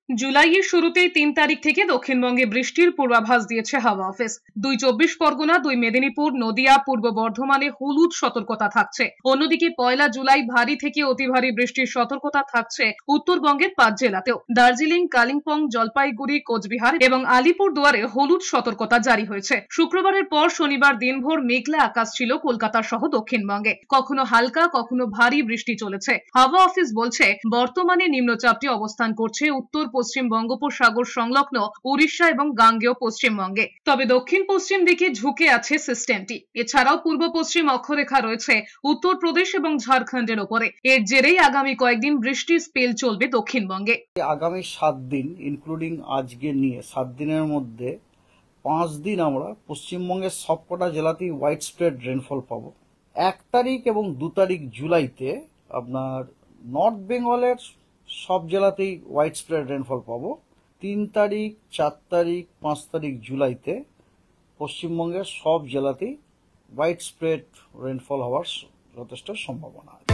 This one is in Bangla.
জুলাইয়ের শুরুতেই ৩ তারিখ থেকে দক্ষিণবঙ্গে বৃষ্টির পূর্বাভাস দিয়েছে হাওয়া অফিস। ২ চব্বিশ পরগনা, ২ মেদিনীপুর, নদিয়া, পূর্ব বর্ধমানে হলুদ সতর্কতা থাকছে। অন্যদিকে ১ জুলাই ভারী থেকে অতি ভারী বৃষ্টির সতর্কতা থাকছে উত্তরবঙ্গের ৫ জেলাতেও। দার্জিলিং, কালিম্পং, জলপাইগুড়ি, কোচবিহার এবং আলিপুরদুয়ারে হলুদ সতর্কতা জারি হয়েছে। শুক্রবারের পর শনিবার দিনভর মেঘলা আকাশ ছিল কলকাতা সহ দক্ষিণবঙ্গে। কখনো হালকা, কখনো ভারী বৃষ্টি চলেছে। হাওয়া অফিস বলছে, বর্তমানে নিম্নচাপটি অবস্থান করছে উত্তর পশ্চিম বঙ্গোপসাগর সংলগ্ন উড়িষ্যা এবং গাঙ্গেয় পশ্চিমবঙ্গে। তবে দক্ষিণ পশ্চিম দিকে ঝুঁকে আছে সিস্টেমটি। এছাড়াও পূর্ব পশ্চিম অক্ষরেখা রয়েছে উত্তরপ্রদেশ এবং ঝাড়খণ্ডের ওপরে। এর জেরেই আগামী কয়েকদিন বৃষ্টির স্পেল চলবে দক্ষিণবঙ্গে। আগামী 7 দিন ইনক্লুডিং আজকে নিয়ে 7 দিনের মধ্যে 5 দিন আমরা পশ্চিমবঙ্গের সবকটা জেলাতেই হোয়াইট স্প্রেড রেনফল পাবো। 1 তারিখ এবং 2 তারিখ জুলাইতে আপনার নর্থ বেঙ্গলের সব জেলাতেই হোয়াইট স্প্রেড রেনফল পাবো। 3 তারিখ, 4 তারিখ, 5 তারিখ জুলাইতে পশ্চিমবঙ্গের সব জেলাতেই হোয়াইট স্প্রেড রেনফল হওয়ার যথেষ্ট সম্ভাবনা আছে।